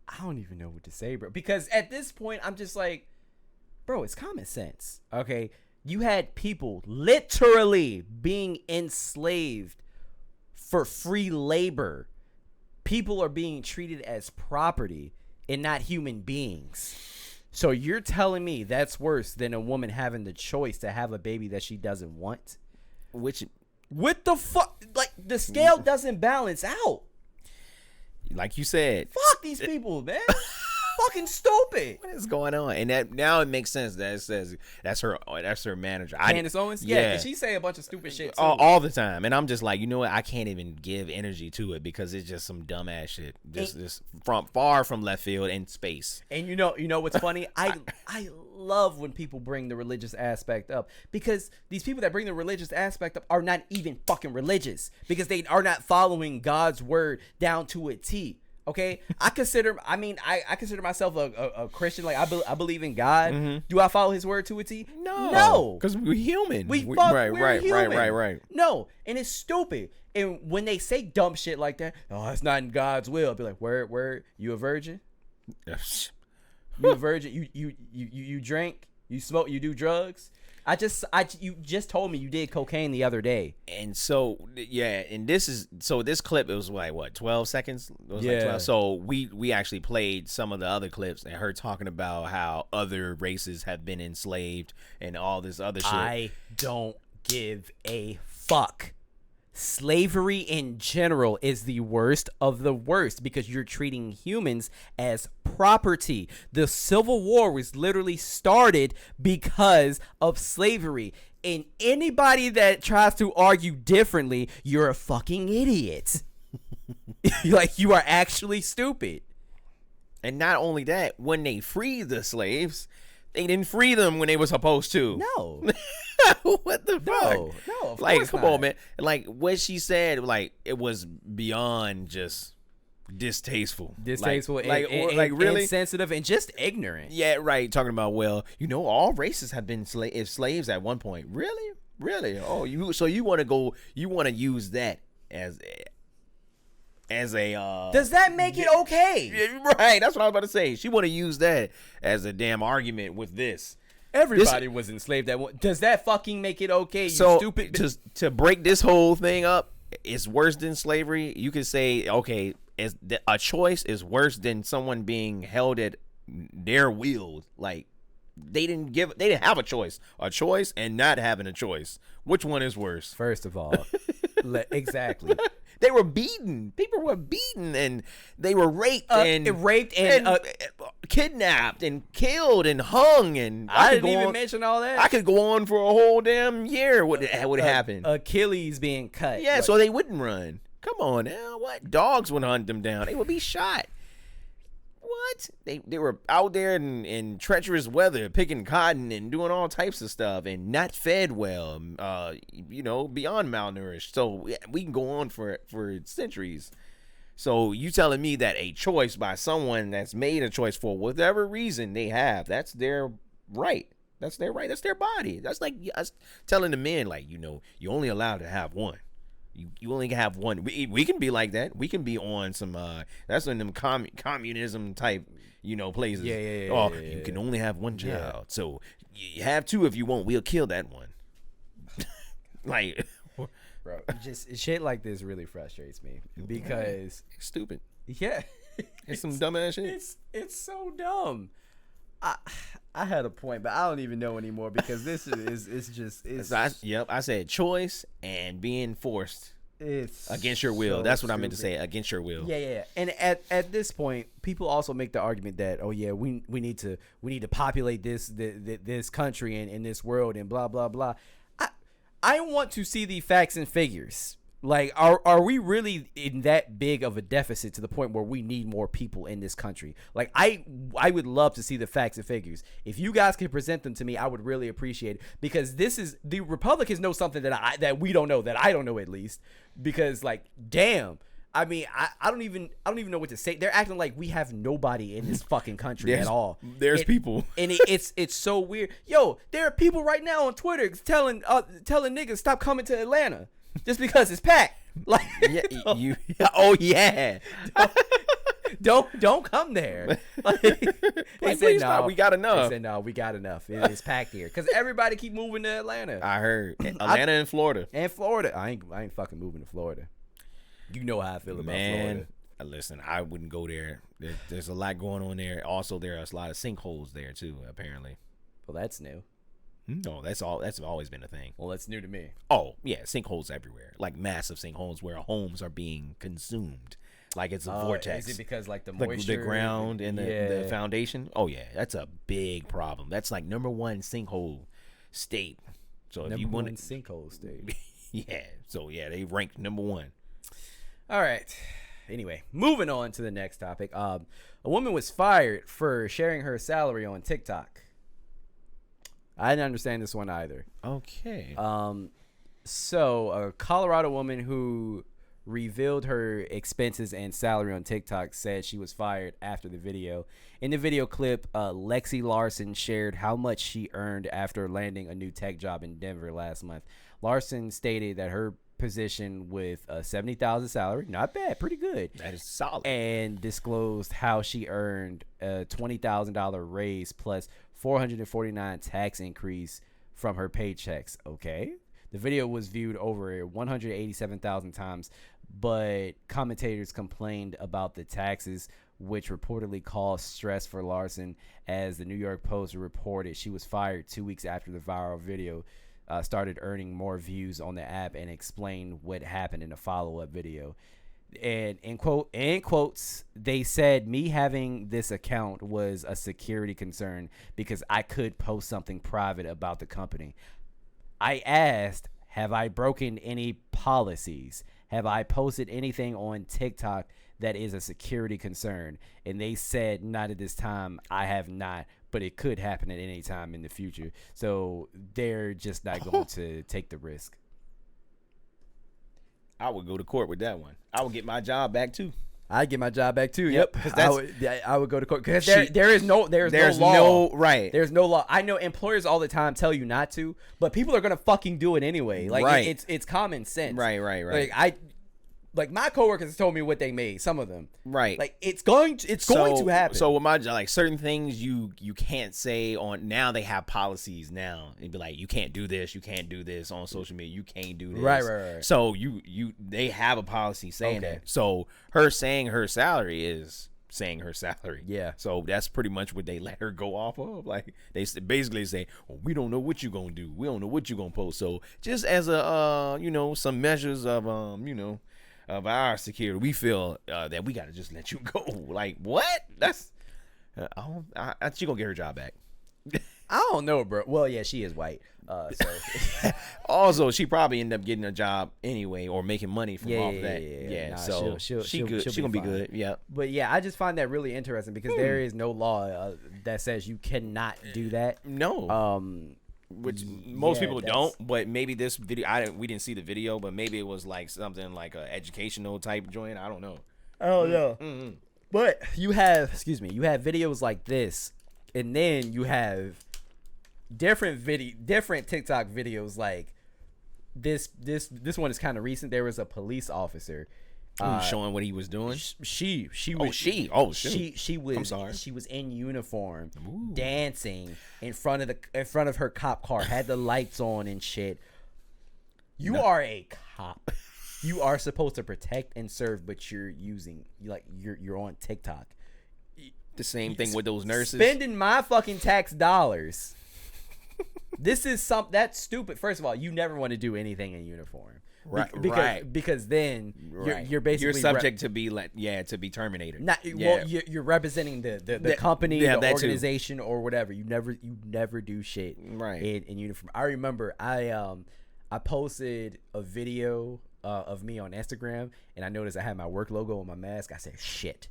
I don't even know what to say, bro. Because at this point, I'm just like, bro, it's common sense. Okay. You had people literally being enslaved for free labor. People are being treated as property and not human beings. So you're telling me that's worse than a woman having the choice to have a baby that she doesn't want? What the fuck? Like, the scale doesn't balance out. Like you said, fuck these people, man. Fucking stupid. What is going on? And that now it makes sense that it says that's her manager. Candace Owens? Yeah. She say a bunch of stupid shit too. All the time. And I'm just like, you know what? I can't even give energy to it because it's just some dumbass shit. Just from far from left field in space. And you know what's funny? I love when people bring the religious aspect up because these people that bring the religious aspect up are not even fucking religious because they are not following God's word down to a T. Okay, I consider myself a Christian. Like I believe in God. Mm-hmm. Do I follow His word to a T? No, because we're human. We're human. Right. No, and it's stupid. And when they say dumb shit like that, oh, it's not in God's will. I'll be like, where you a virgin? You a virgin? You drink? You smoke? You do drugs? You just told me you did cocaine the other day. And so, yeah, and this clip, it was like, what, 12 seconds? It was like 12. So we actually played some of the other clips and her talking about how other races have been enslaved and all this other shit. I don't give a fuck. slavery in general is the worst of the worst because you're treating humans as property. The Civil War was literally started because of slavery. And anybody that tries to argue differently, you're a fucking idiot. Like, you are actually stupid. And not only that, when they freed the slaves, they didn't free them when they were supposed to. No. What the fuck? No, of like, course come not. on, man. Like, what she said, like, it was beyond just distasteful. Like really insensitive and just ignorant. Yeah, right. Talking about, well, all races have been slaves at one point. Really? Oh, you want to use that as a does that make it okay? Right, that's what I was about to say. She want to use that as a damn argument with this. Everybody was enslaved at one. Does that fucking make it okay? You so stupid. to break this whole thing up, it's worse than slavery. You could say, okay, a choice is worse than someone being held at their will. Like, they didn't have a choice and not having a choice. Which one is worse? First of all, exactly. They were beaten. People were beaten, and they were raped and kidnapped and killed and hung. And I didn't even mention all that. I could go on for a whole damn year. What happened? Achilles being cut. Yeah, so they wouldn't run. Come on now, what? Dogs would hunt them down. They would be shot. What? They were out there in treacherous weather, picking cotton and doing all types of stuff, and not fed well. Beyond malnourished. So we can go on for centuries. So you telling me that a choice by someone that's made a choice for whatever reason they have, that's their right. That's their right. That's their body. That's like us telling the men, like, you're only allowed to have one. You only have one. We can be like that. We can be on some that's in them communism type places. You can only have one child. Yeah. So you have two if you want. We'll kill that one. Like, bro, just shit like this really frustrates me because it's stupid. Yeah, it's some dumb ass shit. It's so dumb. I had a point, but I don't even know anymore because this is I said choice and being forced. It's against your will. That's what stupid. I meant to say. Against your will. Yeah. And at this point, people also make the argument that, oh yeah, we need to populate this country and this world and blah blah blah. I want to see the facts and figures. Like, are we really in that big of a deficit to the point where we need more people in this country? Like, I would love to see the facts and figures. If you guys can present them to me, I would really appreciate it, because the Republicans know something that we don't know, that I don't know at least. Because, like, damn, I mean, I don't even know what to say. They're acting like we have nobody in this fucking country at all. There's people, and it's so weird. Yo, there are people right now on Twitter telling niggas stop coming to Atlanta. Just because it's packed, like, don't come there. Like, they said no, we got enough. They said no, we got enough. It's packed here because everybody keep moving to Atlanta. I heard Atlanta and Florida. I ain't fucking moving to Florida. You know how I feel about Florida. Listen, I wouldn't go there. There's a lot going on there. Also, there's a lot of sinkholes there too. Apparently. Well, that's new. No, that's always been a thing. Well, that's new to me. Oh, yeah, sinkholes everywhere. Like massive sinkholes where homes are being consumed. Like it's a vortex. Is it because, like, the moisture? The ground and the foundation? Oh, yeah, that's a big problem. That's like number one sinkhole state. So if you want sinkhole state. Yeah, so yeah, they ranked number one. All right. Anyway, moving on to the next topic. A woman was fired for sharing her salary on TikTok. I didn't understand this one either. Okay. So a Colorado woman who revealed her expenses and salary on TikTok said she was fired after the video. In the video clip, Lexi Larson shared how much she earned after landing a new tech job in Denver last month. Larson stated that her position with a $70,000 salary, not bad, pretty good. That is solid. And disclosed how she earned a $20,000 raise plus 449 tax increase from her paychecks. Okay. The video was viewed over 187,000 times, but commentators complained about the taxes, which reportedly caused stress for Larson. As the New York Post reported, she was fired 2 weeks after the viral video started earning more views on the app and explained what happened in a follow-up video. And in quotes, they said me having this account was a security concern because I could post something private about the company. I asked, have I broken any policies? Have I posted anything on TikTok that is a security concern? And they said, not at this time. I have not, but it could happen at any time in the future. So they're just not going to take the risk. I would go to court with that one. I would get my job back too. I'd get my job back too. Yep. I would go to court because there's no law. Right. There's no law. I know employers all the time tell you not to, but people are gonna fucking do it anyway. Like right. it's common sense. Right. Like my coworkers told me what they made. Some of them. Right. Like it's going to happen. So with my like certain things you can't say on now. They have policies now. It'd be like you can't do this. You can't do this on social media. You can't do this. Right. So they have a policy saying that. So her saying her salary is saying her salary. Yeah. So that's pretty much what they let her go off of. Like they basically say, well, we don't know what you're gonna do. We don't know what you're gonna post. So just as a some measures of of our security, we feel that we gotta just let you go. Like what? That's she gonna get her job back. I don't know, bro. Well, yeah, she is white. So also, she probably ended up getting a job anyway or making money from off that. Yeah. Nah, so she'll good. She's gonna be good. Yeah. But yeah, I just find that really interesting because there is no law that says you cannot do that. No. Which most people don't, but maybe this video, we didn't see the video, but maybe it was like something like a educational type joint. I don't know. Mm-hmm. But you have videos like this, and then you have different TikTok videos like this one is kind of recent. There was a police officer showing what he was doing. She was in uniform. Ooh. Dancing in front of her cop car, had the lights on and shit. You are a cop. You are supposed to protect and serve, but you're on TikTok. The same thing with those nurses spending my fucking tax dollars. This is that's stupid. First of all, you never want to do anything in uniform. Because then you're basically subject to be terminated. Well, you're representing the company, the organization, or whatever. You never do shit in uniform. I remember I posted a video of me on Instagram, and I noticed I had my work logo on my mask. I said, "Shit,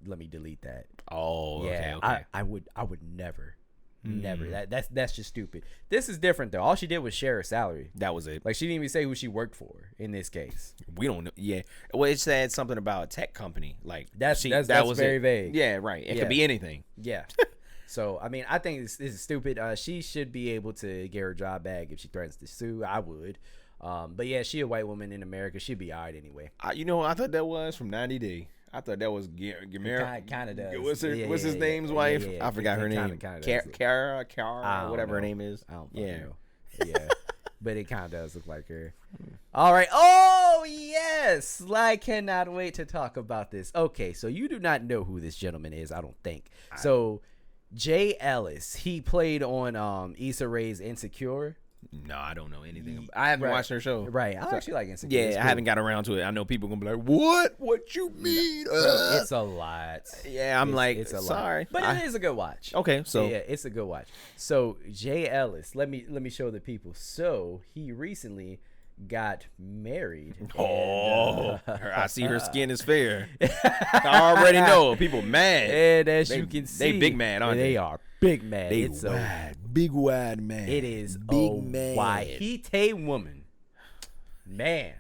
let me delete that." Oh, yeah. Okay. I would never. Never. That's just stupid. This is different though. All she did was share her salary. That was it. Like she didn't even say who she worked for in this case. We don't know. Yeah. Well, it said something about a tech company. Like that was very vague. Yeah. Right. It could be anything. Yeah. So I mean, I think this is stupid. She should be able to get her job back if she threatens to sue. I would. But yeah, she a white woman in America. She'd be alright anyway. I thought that was from 90 Day. I thought that was Gamera. Kind of does. What's his name's wife? Yeah. I forgot her name. Kara, whatever her name is. I don't know. Yeah. But it kind of does look like her. All right. Oh, yes. I cannot wait to talk about this. Okay, so you do not know who this gentleman is, I don't think. So, Jay Ellis, he played on Issa Rae's Insecure. No, I don't know anything. I haven't watched her show. Right. I actually like Insecure. Yeah, cool. I haven't got around to it. I know people going to be like, what? What you mean? It's a lot. Yeah, it's a sorry. Lot. But it is a good watch. Okay, so. Yeah, it's a good watch. So, Jay Ellis, let me show the people. So, he recently got married. I see her skin is fair. I already know. People mad. And as you can see. They big mad, aren't they? They are big mad. It's big wide man. It is big man. Wahite woman. Man.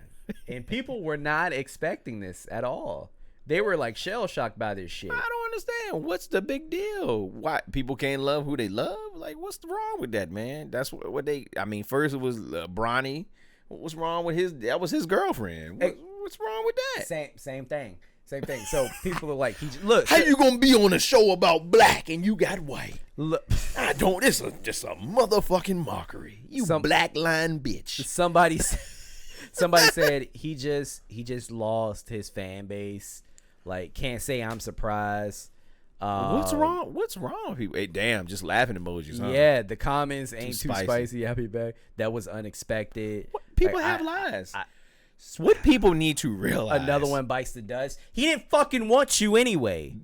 And people were not expecting this at all. They were like shell shocked by this shit. I don't understand. What's the big deal? Why people can't love who they love? Like, what's wrong with that, man? That's what they. I mean, first it was Bronny. What's wrong with his? That was his girlfriend. What's wrong with that? Same thing. So people are like, look. How you gonna be on a show about black and you got white? Look, I don't. It's just a motherfucking mockery. You black line bitch. Somebody said he just lost his fan base. Like, can't say I'm surprised. What's wrong? What's wrong with people? Hey, damn, just laughing emojis. Huh? Yeah, the comments ain't too spicy. Happy back. That was unexpected. People have lives. What people need to realize. Another one bites the dust. He didn't fucking want you anyway.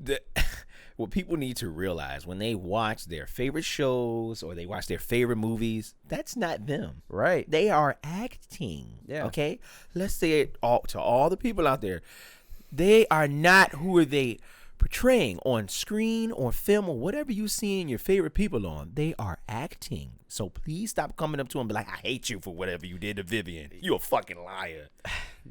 What people need to realize when they watch their favorite shows or they watch their favorite movies, that's not them. Right. They are acting. Yeah. Okay? Let's say it to all the people out there. They are not who are they portraying on screen or film or whatever you see in your favorite people on. They are acting. So please stop coming up to them and be like, I hate you for whatever you did to Vivian. You a fucking liar.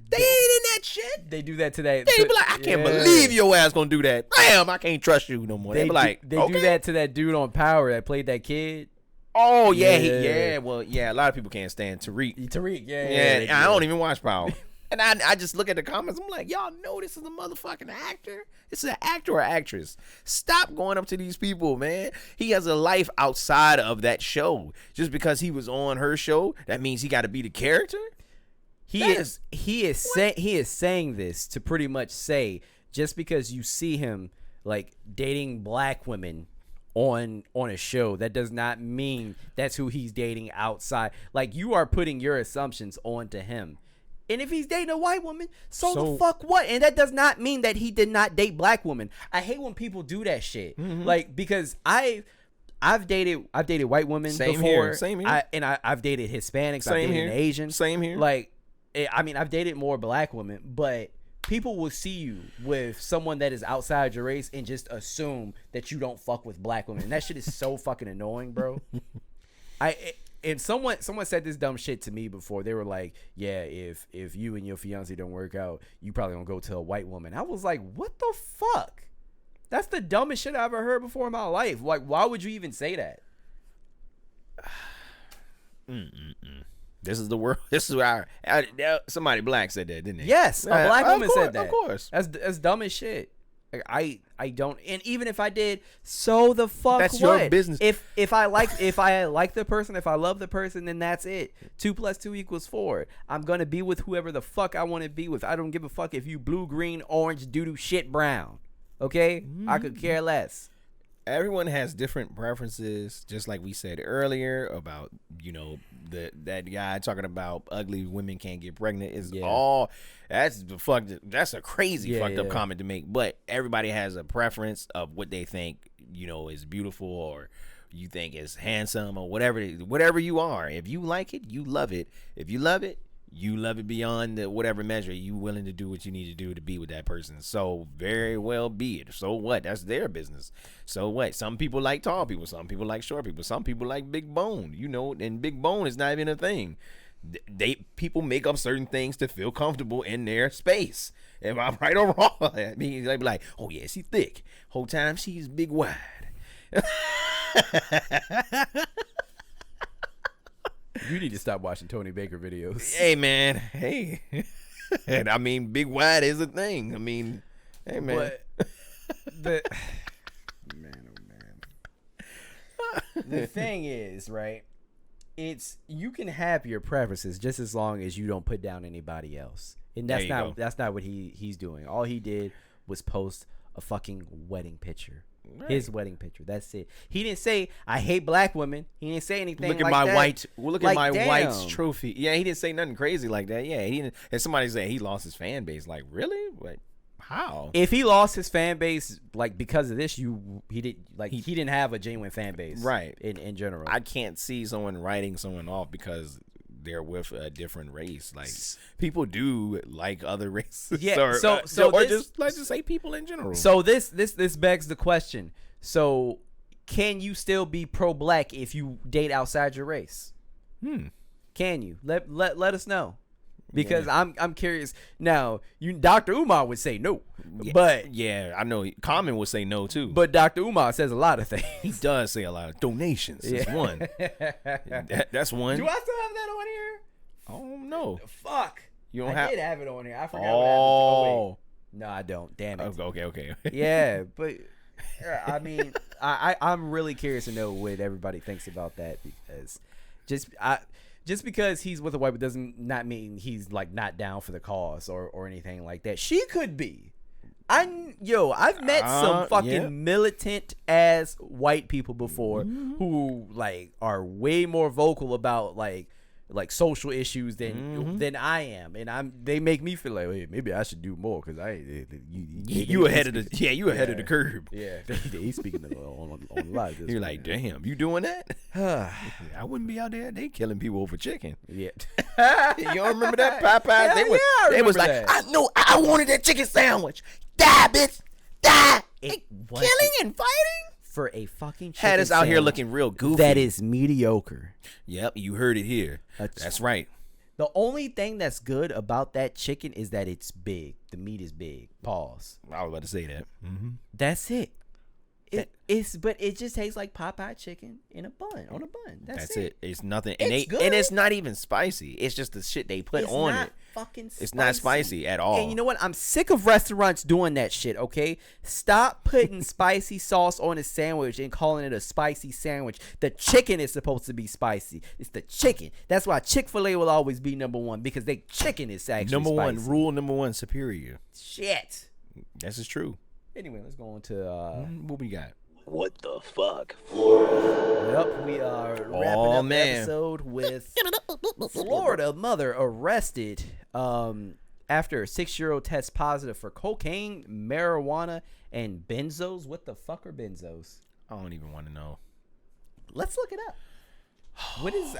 They ain't in that shit. They do that today. They be like, I can't believe your ass gonna do that. Damn, I can't trust you no more. They be like, they do that to that dude on Power that played that kid. Oh yeah, well, a lot of people can't stand Tariq, yeah. I don't even watch Power. And I just look at the comments. I'm like, y'all know this is a motherfucking actor. This is an actor or actress. Stop going up to these people, man. He has a life outside of that show. Just because he was on her show, that means he got to be the character. He is saying this to pretty much say, just because you see him like dating black women on a show, that does not mean that's who he's dating outside. Like, you are putting your assumptions onto him. And if he's dating a white woman, so the fuck what? And that does not mean that he did not date black women. I hate when people do that shit. Mm-hmm. Like, because I've dated white women before. Same here. I've dated Hispanics. Same I've dated here. Asians. Same here. Like, I mean, I've dated more black women, but people will see you with someone that is outside your race and just assume that you don't fuck with black women. And that shit is so fucking annoying, bro. And someone said this dumb shit to me before. They were like, yeah, if you and your fiance don't work out, you probably don't go to a white woman. I was like, what the fuck? That's the dumbest shit I ever heard before in my life. Like, why would you even say that? This is the world. This is where somebody black said that, didn't they? Yes, a black woman said that. Of course. That's dumb as shit. Like, I don't, and even if I did, so the fuck that's what? Your business. If I like the person, if I love the person, then that's it. 2 + 2 = 4. I'm gonna be with whoever the fuck I want to be with. I don't give a fuck if you blue, green, orange, doo-doo, shit, brown. Okay, I could care less. Everyone has different preferences, just like we said earlier about, that guy talking about ugly women can't get pregnant is all. That's a crazy fucked up comment to make. But everybody has a preference of what they think is beautiful, or you think is handsome, or whatever you are. If you like it, you love it. If you love it, you love it beyond whatever measure. You willing to do what you need to do to be with that person. So very well be it. So what? That's their business. So what? Some people like tall people. Some people like short people. Some people like big bone. And big bone is not even a thing. People make up certain things to feel comfortable in their space. Am I right or wrong? I mean, they be like, oh yeah, she's thick. Whole time she's big wide. You need to stop watching Tony Baker videos. Hey, man. Hey. And I mean, big wide is a thing. I mean, hey, man. But man, oh man. The thing is, right? You can have your preferences just as long as you don't put down anybody else. And that's not what he's doing. All he did was post a fucking wedding picture. Right. His wedding picture. That's it. He didn't say I hate black women. He didn't say anything. Look at my white. Look at my white's trophy. Yeah, he didn't say nothing crazy like that. Yeah, he didn't. And somebody said he lost his fan base. Like, really? Like, how? If he lost his fan base, like, because of this, he didn't have a genuine fan base, right? In general, I can't see someone writing someone off because they're with a different race. Like, people do like other races. Yeah. Or just let's just say people in general. So this begs the question. So can you still be pro-black if you date outside your race? Can you? Let us know. Because I'm curious. Now, Dr. Umar would say no. But I know Common would say no too. But Dr. Umar says a lot of things. He does say a lot of donations. Is one. That's one. Do I still have that on here? Oh no. Fuck. You don't I have. did have it on here. I forgot what happened. No, I don't. Damn it. Okay. Yeah, but I mean, I'm really curious to know what everybody thinks about that, because just because he's with a white doesn't not mean he's like not down for the cause or anything like that. She could be. I've met some fucking militant ass white people before who like are way more vocal about like social issues than I am, and they make me feel like, hey, maybe I should do more because you ahead of the curve. Yeah, they speaking on a lot of this. You're like, damn, you doing that? I wouldn't be out there. They killing people over chicken. Yeah, you don't remember that Popeyes? They was like, I know, I wanted that chicken sandwich. Die, bitch, die. Killing and fighting. For a fucking chicken had us out here looking real goofy. That is mediocre. Yep, you heard it here. That's right. The only thing that's good about that chicken is that it's big. The meat is big. Pause. I was about to say that. Mm-hmm. That's it. But it just tastes like Popeye chicken on a bun. That's it. It's nothing, and good. And it's not even spicy. It's just the shit they put on it. Fucking spicy. It's not spicy at all. And you know what? I'm sick of restaurants doing that shit. Okay, stop putting spicy sauce on a sandwich and calling it a spicy sandwich. The chicken is supposed to be spicy. It's the chicken. That's why Chick-fil-A will always be number one, because they chicken is actually number spicy. one. Rule number one: superior. Shit. This is true. Anyway, let's go on to what we got. What the fuck, Florida? Yep, we are wrapping up the episode with Florida mother arrested after a 6-year-old tests positive for cocaine, marijuana, and benzos. What the fuck are benzos? I don't even want to know. Let's look it up.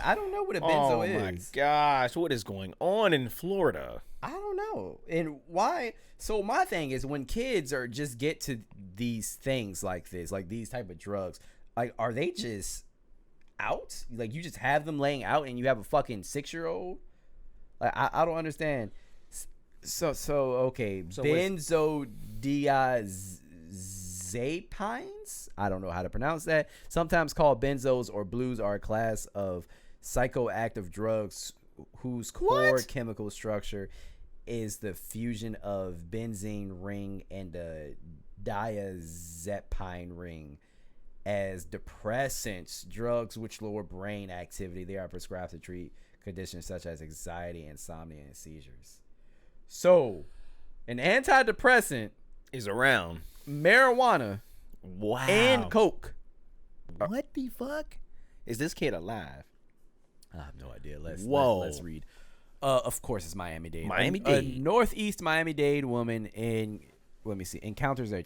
I don't know what a benzo is. Oh my gosh, what is going on in Florida? I don't know. And why? So my thing is, when kids get to these things like this, like these type of drugs, like, are they just out? Like, you just have them laying out and you have a fucking 6-year-old? Like, I don't understand. So okay, benzodiazepines? I don't know how to pronounce that. Sometimes called benzos or blues, are a class of psychoactive drugs whose core chemical structure is the fusion of benzene ring and a diazepine ring. As depressants, drugs which lower brain activity, they are prescribed to treat conditions such as anxiety, insomnia, and seizures. So, an antidepressant is around. Marijuana. Wow. And coke. What the fuck? Is this kid alive? I have no idea. Let's read. Of course, it's Miami-Dade. A Northeast Miami-Dade woman encounters a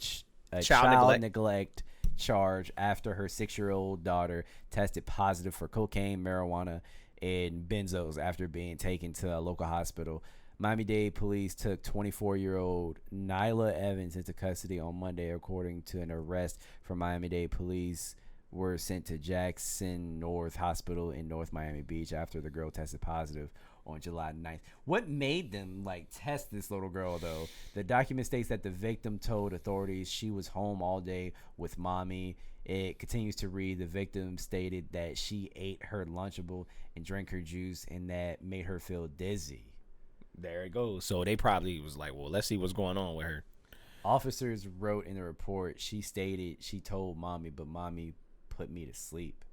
child neglect charge after her 6-year-old daughter tested positive for cocaine, marijuana, and benzos after being taken to a local hospital. Miami-Dade police took 24-year-old Nyla Evans into custody on Monday, according to an arrest from Miami-Dade police. Were sent to Jackson North Hospital in North Miami Beach after the girl tested positive on July 9th. What made them test this little girl, though? The document states that the victim told authorities she was home all day with mommy. It continues to read, the victim stated that she ate her Lunchable and drank her juice, and that made her feel dizzy. There it goes. So they probably was like, well, let's see what's going on with her. Officers wrote in the report, she stated she told mommy, but mommy put me to sleep.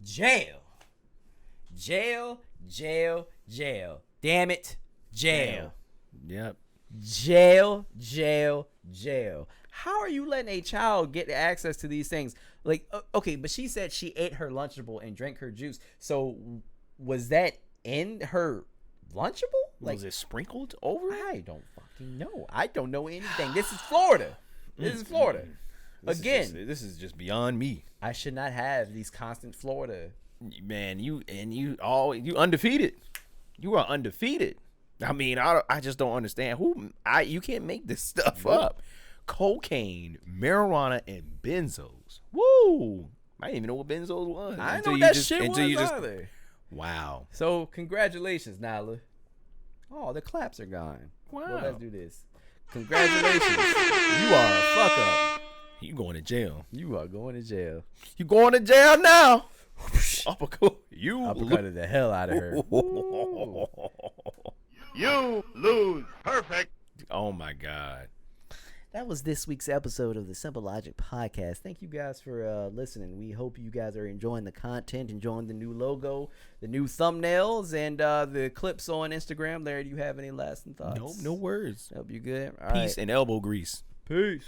Jail. Damn it. Jail. Yep. Jail. How are you letting a child get access to these things? Like, okay, but she said she ate her Lunchable and drank her juice. So was that in her Lunchable? Was it sprinkled over? I don't fucking know. I don't know anything. This is Florida. This is just beyond me. I should not have these constant Florida. Man, you undefeated. You are undefeated. I mean, I just don't understand you can't make this stuff up. Cocaine, marijuana, and benzos. Woo! I didn't even know what benzos was. I didn't know what that shit was either. Wow. So congratulations, Nyla. Oh, the claps are gone. Wow. Well, let's do this. Congratulations. You are a fuck up. You going to jail. You are going to jail. You going to jail now. Uppercutted the hell out of her. You lose. Perfect. Oh my God. that was this week's episode of the Simple Logic Podcast. Thank you guys for listening. We hope you guys are enjoying the content, enjoying the new logo, the new thumbnails, and the clips on Instagram. Larry, do you have any lasting thoughts? Nope, no words. Hope you good. All Peace right. and elbow grease. Peace.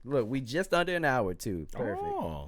Look, we just under an hour too. Perfect. Oh.